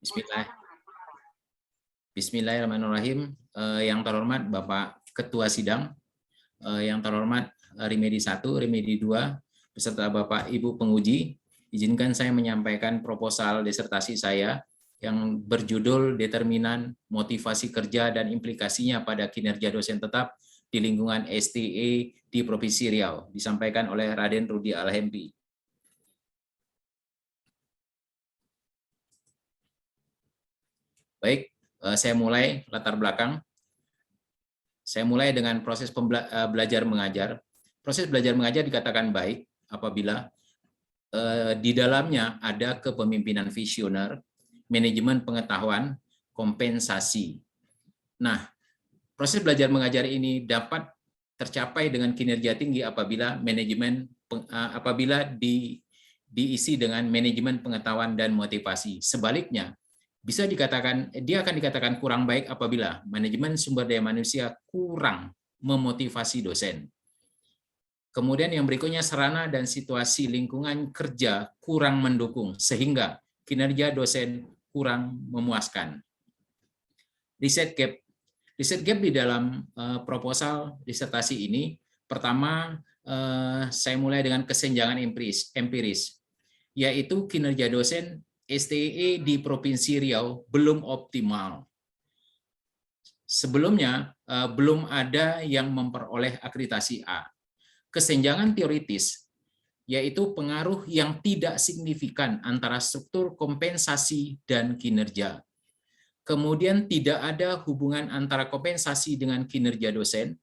Bismillah. Bismillahirrahmanirrahim. Yang terhormat Bapak Ketua Sidang, yang terhormat Remedi 1, Remedi 2, beserta Bapak Ibu penguji, izinkan saya menyampaikan proposal disertasi saya yang berjudul Determinan Motivasi Kerja dan Implikasinya pada Kinerja Dosen Tetap di Lingkungan STE di Provinsi Riau, disampaikan oleh Raden Rudi Alhempi. Baik, saya mulai latar belakang. Saya mulai dengan proses belajar mengajar. Proses belajar mengajar dikatakan baik apabila di dalamnya ada kepemimpinan visioner, manajemen pengetahuan, kompensasi. Nah, proses belajar mengajar ini dapat tercapai dengan kinerja tinggi apabila diisi dengan manajemen pengetahuan dan motivasi. Sebaliknya, dia akan dikatakan kurang baik apabila manajemen sumber daya manusia kurang memotivasi dosen. Kemudian yang berikutnya, sarana dan situasi lingkungan kerja kurang mendukung sehingga kinerja dosen kurang memuaskan. Riset gap di dalam proposal disertasi ini, pertama saya mulai dengan kesenjangan empiris, yaitu kinerja dosen STE di Provinsi Riau belum optimal. Sebelumnya belum ada yang memperoleh akreditasi A. Kesenjangan teoritis, yaitu pengaruh yang tidak signifikan antara struktur kompensasi dan kinerja. Kemudian tidak ada hubungan antara kompensasi dengan kinerja dosen.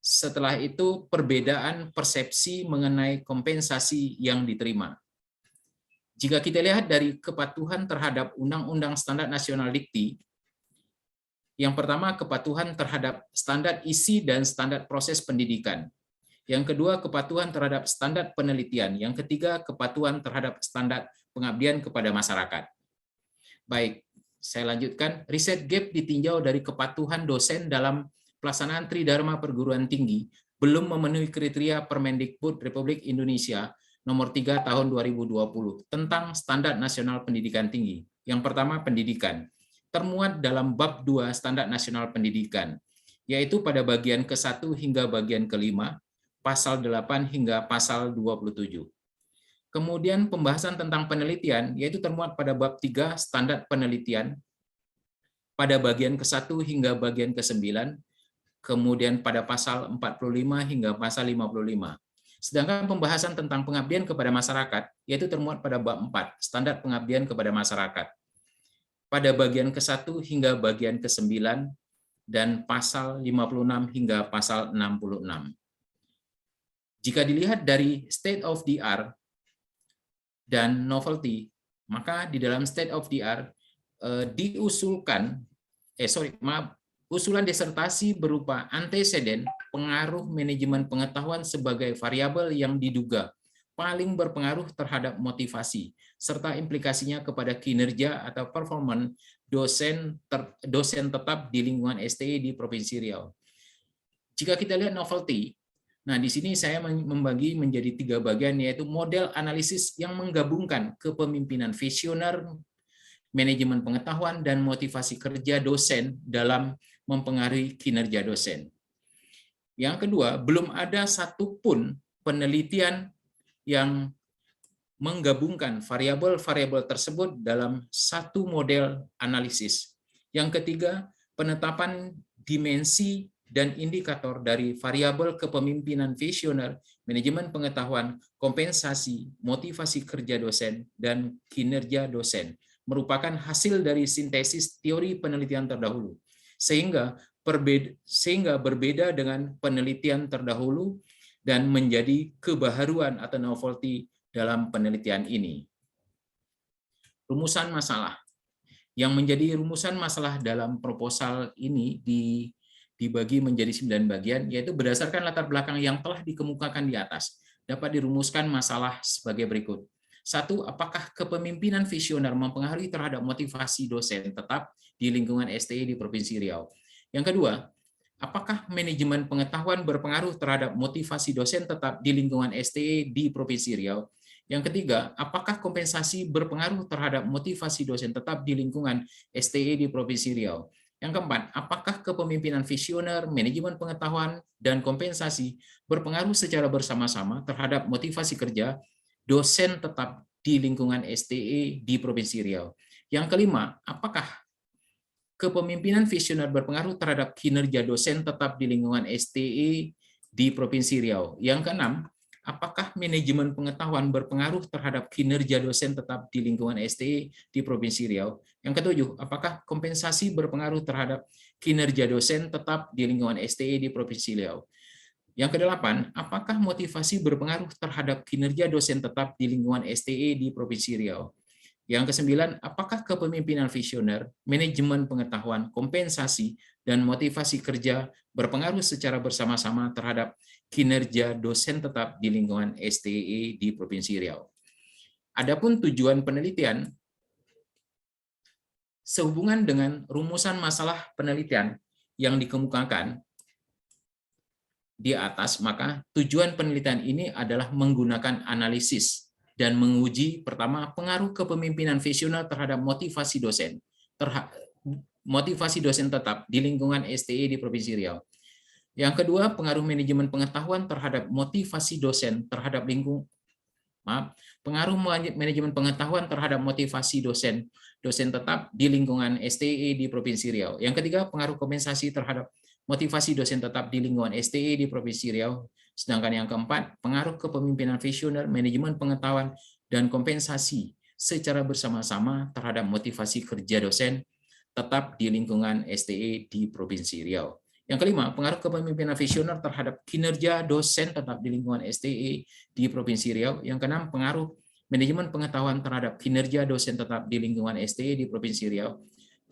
Setelah itu perbedaan persepsi mengenai kompensasi yang diterima. Jika kita lihat dari kepatuhan terhadap Undang-Undang Standar Nasional Dikti, yang pertama kepatuhan terhadap standar isi dan standar proses pendidikan. Yang kedua, kepatuhan terhadap standar penelitian. Yang ketiga, kepatuhan terhadap standar pengabdian kepada masyarakat. Baik, saya lanjutkan. Riset gap ditinjau dari kepatuhan dosen dalam pelaksanaan Tridharma Perguruan Tinggi belum memenuhi kriteria Permendikbud Republik Indonesia Nomor 3 Tahun 2020 tentang Standar Nasional Pendidikan Tinggi. Yang pertama, pendidikan. Termuat dalam bab 2 Standar Nasional Pendidikan, yaitu pada bagian ke-1 hingga bagian ke-5, pasal 8 hingga pasal 27. Kemudian pembahasan tentang penelitian, yaitu termuat pada bab 3 Standar Penelitian, pada bagian ke-1 hingga bagian ke-9, kemudian pada pasal 45 hingga pasal 55. Sedangkan pembahasan tentang pengabdian kepada masyarakat, yaitu termuat pada bab 4, Standar Pengabdian kepada Masyarakat, pada bagian ke-1 hingga bagian ke-9, dan pasal 56 hingga pasal 66. Jika dilihat dari state of the art dan novelty, maka di dalam state of the art usulan disertasi berupa anteseden pengaruh manajemen pengetahuan sebagai variabel yang diduga paling berpengaruh terhadap motivasi serta implikasinya kepada kinerja atau performa dosen tetap di lingkungan STE di Provinsi Riau. Jika kita lihat novelty, nah, di sini saya membagi menjadi 3 bagian, yaitu model analisis yang menggabungkan kepemimpinan visioner, manajemen pengetahuan, dan motivasi kerja dosen dalam mempengaruhi kinerja dosen. Yang kedua, belum ada satupun penelitian yang menggabungkan variabel-variabel tersebut dalam satu model analisis. Yang ketiga, penetapan dimensi dan indikator dari variabel kepemimpinan visioner, manajemen pengetahuan, kompensasi, motivasi kerja dosen, dan kinerja dosen merupakan hasil dari sintesis teori penelitian terdahulu, sehingga berbeda dengan penelitian terdahulu dan menjadi kebaharuan atau novelty dalam penelitian ini. Rumusan masalah. Yang menjadi rumusan masalah dalam proposal ini dibagi menjadi 9 bagian, yaitu berdasarkan latar belakang yang telah dikemukakan di atas, dapat dirumuskan masalah sebagai berikut. 1. Apakah kepemimpinan visioner mempengaruhi terhadap motivasi dosen tetap di lingkungan STE di Provinsi Riau? Yang kedua, apakah manajemen pengetahuan berpengaruh terhadap motivasi dosen tetap di lingkungan STE di Provinsi Riau? Yang ketiga, apakah kompensasi berpengaruh terhadap motivasi dosen tetap di lingkungan STE di Provinsi Riau? Yang keempat, apakah kepemimpinan visioner, manajemen pengetahuan, dan kompensasi berpengaruh secara bersama-sama terhadap motivasi kerja dosen tetap di lingkungan STE di Provinsi Riau? Yang kelima, apakah kepemimpinan visioner berpengaruh terhadap kinerja dosen tetap di lingkungan STE di Provinsi Riau? Yang keenam, apakah manajemen pengetahuan berpengaruh terhadap kinerja dosen tetap di lingkungan STE di Provinsi Riau? Yang ketujuh, apakah kompensasi berpengaruh terhadap kinerja dosen tetap di lingkungan STE di Provinsi Riau? Yang kedelapan, apakah motivasi berpengaruh terhadap kinerja dosen tetap di lingkungan STE di Provinsi Riau? Yang kesembilan, apakah kepemimpinan visioner, manajemen pengetahuan, kompensasi, dan motivasi kerja berpengaruh secara bersama-sama terhadap kinerja dosen tetap di lingkungan STE di Provinsi Riau? Adapun tujuan penelitian, sehubungan dengan rumusan masalah penelitian yang dikemukakan di atas, maka tujuan penelitian ini adalah menggunakan analisis dan menguji pertama pengaruh kepemimpinan visioner terhadap motivasi dosen tetap di lingkungan STE di Provinsi Riau. Yang kedua, pengaruh manajemen pengetahuan terhadap motivasi dosen terhadap pengaruh manajemen pengetahuan terhadap motivasi dosen tetap di lingkungan STE di Provinsi Riau. Yang ketiga, pengaruh kompensasi terhadap motivasi dosen tetap di lingkungan STE di Provinsi Riau. Sedangkan yang keempat, pengaruh kepemimpinan visioner, manajemen pengetahuan, dan kompensasi secara bersama-sama terhadap motivasi kerja dosen tetap di lingkungan STE di Provinsi Riau. Yang kelima, pengaruh kepemimpinan visioner terhadap kinerja dosen tetap di lingkungan STE di Provinsi Riau. Yang keenam, pengaruh manajemen pengetahuan terhadap kinerja dosen tetap di lingkungan STE di Provinsi Riau.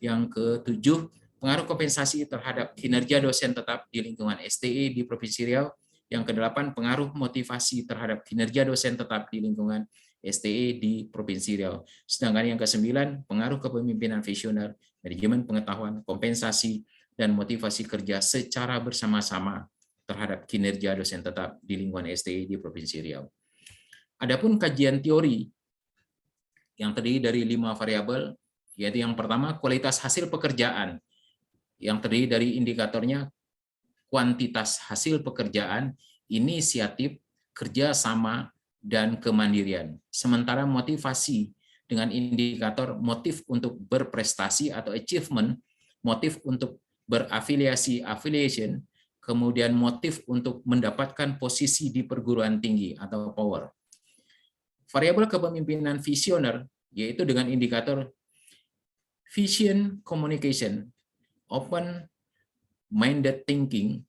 Yang ketujuh, pengaruh kompensasi terhadap kinerja dosen tetap di lingkungan STE di Provinsi Riau. Yang kedelapan, pengaruh motivasi terhadap kinerja dosen tetap di lingkungan STE di Provinsi Riau. Sedangkan yang kesembilan, pengaruh kepemimpinan visioner, manajemen pengetahuan, kompensasi, dan motivasi kerja secara bersama-sama terhadap kinerja dosen tetap di lingkungan STE di Provinsi Riau. Adapun kajian teori yang terdiri dari 5 variabel, yaitu yang pertama kualitas hasil pekerjaan, yang terdiri dari indikatornya kuantitas hasil pekerjaan, inisiatif, kerjasama, dan kemandirian. Sementara motivasi dengan indikator motif untuk berprestasi atau achievement, motif untuk berafiliasi, affiliation, kemudian motif untuk mendapatkan posisi di perguruan tinggi atau power. Variabel kepemimpinan visioner, yaitu dengan indikator vision communication, open-minded thinking.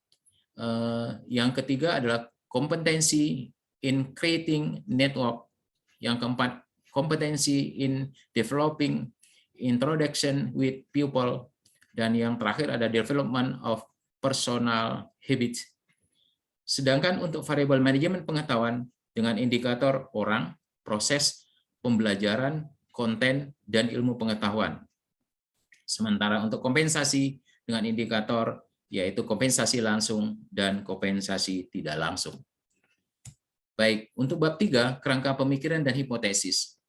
Yang ketiga adalah kompetensi in creating network. Yang keempat, kompetensi in developing introduction with people. Dan yang terakhir ada development of personal habits. Sedangkan untuk variabel manajemen pengetahuan dengan indikator orang, proses, pembelajaran, konten, dan ilmu pengetahuan. Sementara untuk kompensasi dengan indikator yaitu kompensasi langsung dan kompensasi tidak langsung. Baik, untuk bab 3, kerangka pemikiran dan hipotesis.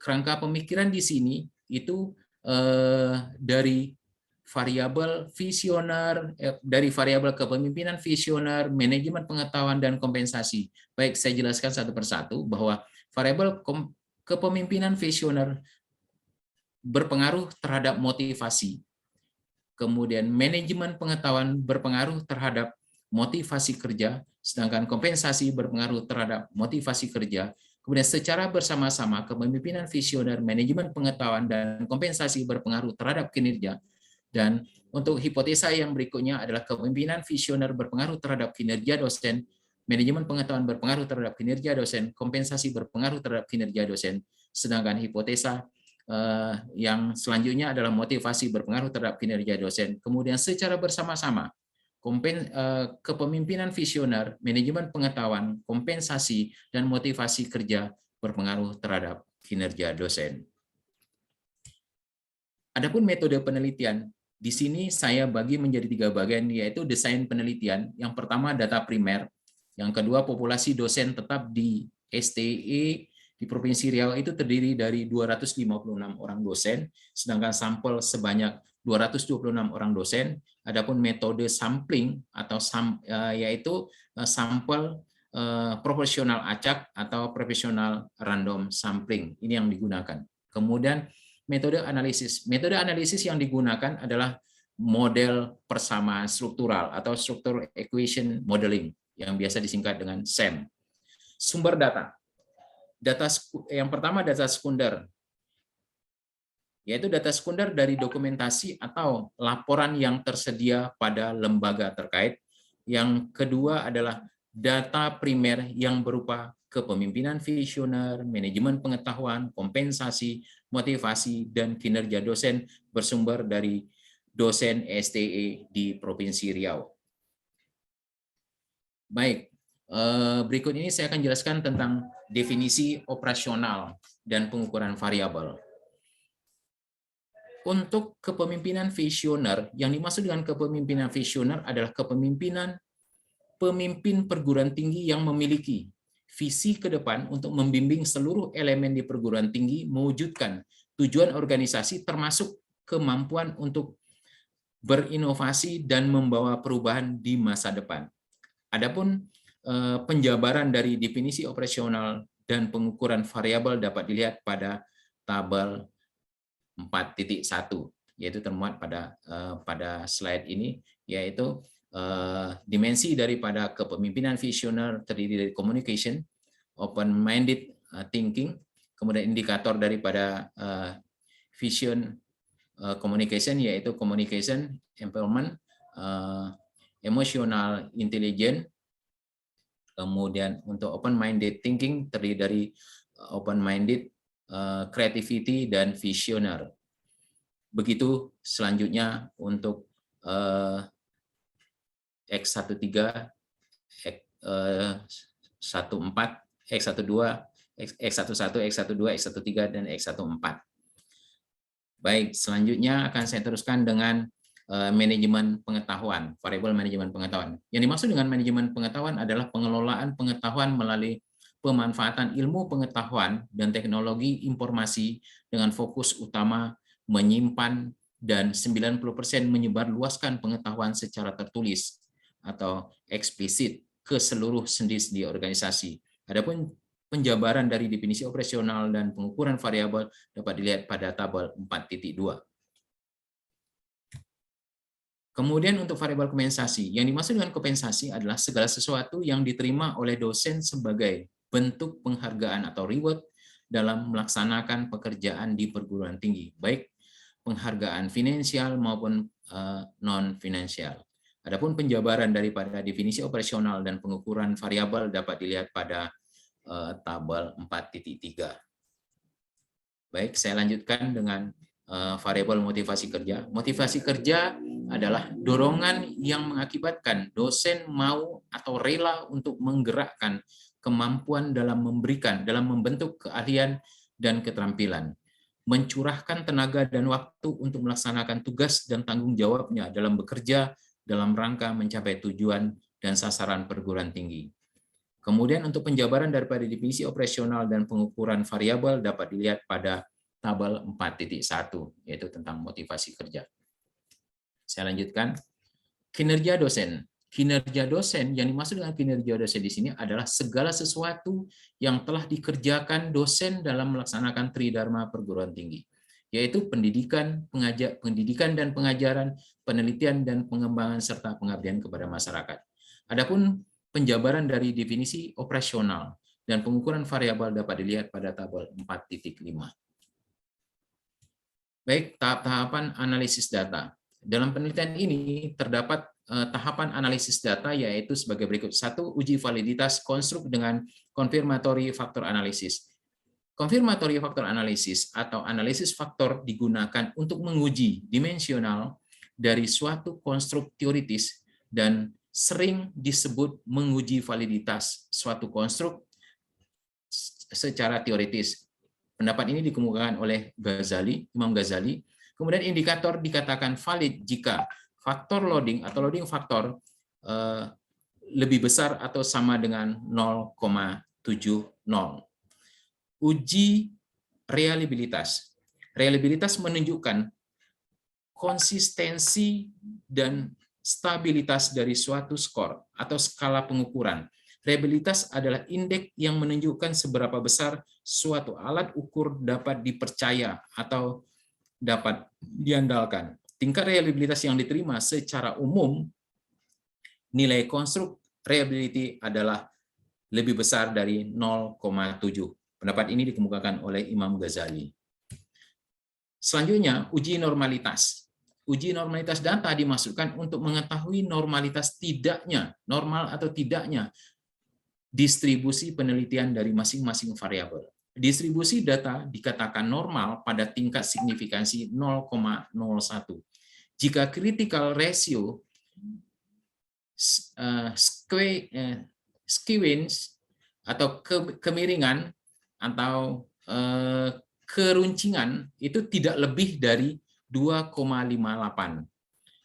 Kerangka pemikiran di sini itu dari variabel visioner, dari variabel kepemimpinan visioner, manajemen pengetahuan, dan kompensasi. Baik, saya jelaskan satu persatu bahwa variabel kepemimpinan visioner berpengaruh terhadap motivasi. Kemudian manajemen pengetahuan berpengaruh terhadap motivasi kerja, sedangkan kompensasi berpengaruh terhadap motivasi kerja. Kemudian secara bersama-sama kepemimpinan visioner, manajemen pengetahuan, dan kompensasi berpengaruh terhadap kinerja. Dan untuk hipotesa yang berikutnya adalah kepemimpinan visioner berpengaruh terhadap kinerja dosen, manajemen pengetahuan berpengaruh terhadap kinerja dosen, kompensasi berpengaruh terhadap kinerja dosen. Sedangkan hipotesa yang selanjutnya adalah motivasi berpengaruh terhadap kinerja dosen. Kemudian secara bersama-sama kepemimpinan visioner, manajemen pengetahuan, kompensasi, dan motivasi kerja berpengaruh terhadap kinerja dosen. Adapun metode penelitian, di sini saya bagi menjadi 3 bagian, yaitu desain penelitian. Yang pertama data primer, yang kedua populasi dosen tetap di STE Di Provinsi Riau itu terdiri dari 256 orang dosen, sedangkan sampel sebanyak 226 orang dosen. Adapun metode sampling atau yaitu sampel proporsional acak atau profesional random sampling, ini yang digunakan. Kemudian metode analisis yang digunakan adalah model persamaan struktural atau structure equation modeling yang biasa disingkat dengan SEM. Sumber data yang pertama data sekunder, yaitu data sekunder dari dokumentasi atau laporan yang tersedia pada lembaga terkait. Yang kedua adalah data primer yang berupa kepemimpinan visioner, manajemen pengetahuan, kompensasi, motivasi, dan kinerja dosen bersumber dari dosen STE di Provinsi Riau. Baik, berikut ini saya akan jelaskan tentang definisi operasional dan pengukuran variabel. Untuk kepemimpinan visioner, yang dimaksud dengan kepemimpinan visioner adalah kepemimpinan pemimpin perguruan tinggi yang memiliki visi ke depan untuk membimbing seluruh elemen di perguruan tinggi mewujudkan tujuan organisasi termasuk kemampuan untuk berinovasi dan membawa perubahan di masa depan. Adapun penjabaran dari definisi operasional dan pengukuran variabel dapat dilihat pada tabel 4.1, yaitu termuat pada slide ini, yaitu dimensi daripada kepemimpinan visioner terdiri dari communication, open-minded thinking, kemudian indikator daripada vision communication yaitu communication, empowerment, emotional intelligence, kemudian untuk open-minded thinking terdiri dari open-minded, creativity, dan visioner. Begitu selanjutnya untuk X13, X14, X12, X11, X12, X13, dan X14. Baik, selanjutnya akan saya teruskan dengan manajemen pengetahuan, variabel manajemen pengetahuan. Yang dimaksud dengan manajemen pengetahuan adalah pengelolaan pengetahuan melalui pemanfaatan ilmu pengetahuan dan teknologi informasi dengan fokus utama menyimpan dan 90% menyebarluaskan pengetahuan secara tertulis atau eksplisit ke seluruh sendi-sendi organisasi. Adapun penjabaran dari definisi operasional dan pengukuran variabel dapat dilihat pada tabel 4.2. Kemudian untuk variabel kompensasi, yang dimaksud dengan kompensasi adalah segala sesuatu yang diterima oleh dosen sebagai bentuk penghargaan atau reward dalam melaksanakan pekerjaan di perguruan tinggi, baik penghargaan finansial maupun non-finansial. Adapun penjabaran daripada definisi operasional dan pengukuran variabel dapat dilihat pada tabel 4.3. Baik, saya lanjutkan dengan variabel motivasi kerja. Motivasi kerja adalah dorongan yang mengakibatkan dosen mau atau rela untuk menggerakkan kemampuan dalam membentuk keahlian dan keterampilan, mencurahkan tenaga dan waktu untuk melaksanakan tugas dan tanggung jawabnya dalam bekerja dalam rangka mencapai tujuan dan sasaran perguruan tinggi. Kemudian untuk penjabaran daripada definisi operasional dan pengukuran variabel dapat dilihat pada tabel 4.1, yaitu tentang motivasi kerja. Saya lanjutkan. Kinerja dosen. Kinerja dosen, yang dimaksud dengan kinerja dosen di sini adalah segala sesuatu yang telah dikerjakan dosen dalam melaksanakan tridharma perguruan tinggi, yaitu pendidikan dan pengajaran, penelitian dan pengembangan, serta pengabdian kepada masyarakat. Adapun penjabaran dari definisi operasional dan pengukuran variabel dapat dilihat pada tabel 4.5. Baik, tahap-tahapan analisis data. Dalam penelitian ini terdapat tahapan analisis data yaitu sebagai berikut. 1. Uji validitas konstruk dengan confirmatory factor analysis. Confirmatory factor analysis atau analisis faktor digunakan untuk menguji dimensional dari suatu konstruk teoritis dan sering disebut menguji validitas suatu konstruk secara teoritis. Pendapat ini dikemukakan oleh Imam Ghazali. Kemudian indikator dikatakan valid jika faktor loading atau loading faktor lebih besar atau sama dengan 0,70. Uji reliabilitas. Reliabilitas menunjukkan konsistensi dan stabilitas dari suatu skor atau skala pengukuran. Reliabilitas adalah indeks yang menunjukkan seberapa besar suatu alat ukur dapat dipercaya atau dapat diandalkan. Tingkat reliabilitas yang diterima secara umum, nilai konstruk reliability adalah lebih besar dari 0,7. Pendapat ini dikemukakan oleh Imam Ghazali. Selanjutnya, uji normalitas. Uji normalitas data dimasukkan untuk mengetahui normalitas tidaknya, normal atau tidaknya distribusi penelitian dari masing-masing variabel. Distribusi data dikatakan normal pada tingkat signifikansi 0,01. Jika critical ratio skewing atau kemiringan atau keruncingan itu tidak lebih dari 2,58.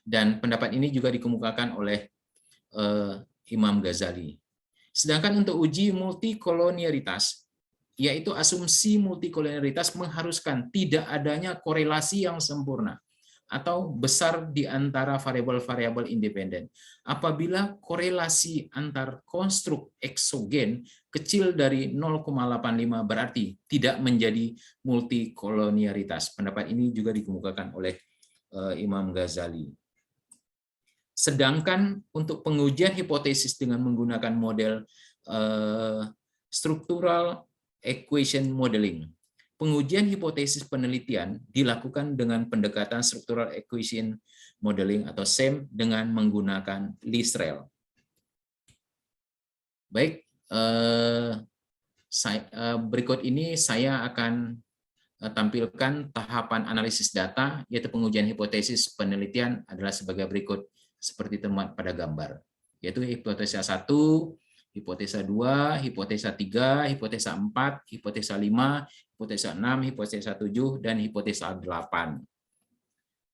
Dan pendapat ini juga dikemukakan oleh Imam Ghazali. Sedangkan untuk uji multikolonialitas, yaitu asumsi multikolonialitas mengharuskan tidak adanya korelasi yang sempurna atau besar di antara variabel-variabel independen. Apabila korelasi antar konstruk eksogen kecil dari 0,85 berarti tidak menjadi multikolonialitas. Pendapat ini juga dikemukakan oleh Imam Ghazali. Sedangkan untuk pengujian hipotesis dengan menggunakan model structural equation modeling, pengujian hipotesis penelitian dilakukan dengan pendekatan structural equation modeling atau SEM dengan menggunakan LISREL. Baik, berikut ini saya akan tampilkan tahapan analisis data, yaitu pengujian hipotesis penelitian adalah sebagai berikut, seperti termuat pada gambar, yaitu hipotesa 1, hipotesa 2, hipotesa 3, hipotesa 4, hipotesa 5, hipotesa 6, hipotesa 7, dan hipotesa 8.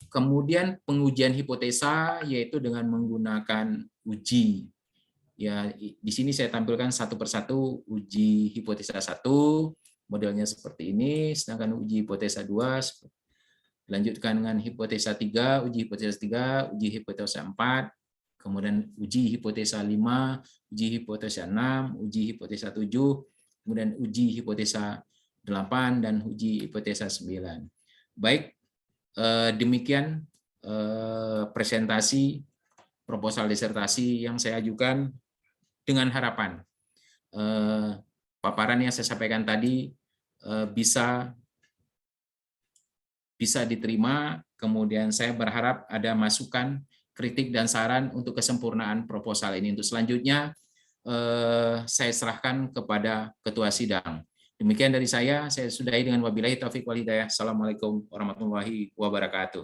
Kemudian pengujian hipotesa yaitu dengan menggunakan uji. Ya, di sini saya tampilkan satu persatu uji hipotesa 1, modelnya seperti ini, sedangkan uji hipotesa 2 lanjutkan dengan hipotesa 3, uji hipotesa 3, uji hipotesa 4, kemudian uji hipotesa 5, uji hipotesa 6, uji hipotesa 7, kemudian uji hipotesa 8, dan uji hipotesa 9. Baik, demikian presentasi proposal disertasi yang saya ajukan, dengan harapan paparan yang saya sampaikan tadi bisa diterima. Kemudian saya berharap ada masukan, kritik, dan saran untuk kesempurnaan proposal ini. Untuk selanjutnya saya serahkan kepada Ketua Sidang. Demikian dari saya sudahi dengan wabillahi taufiq wal hidayah. Assalamualaikum warahmatullahi wabarakatuh.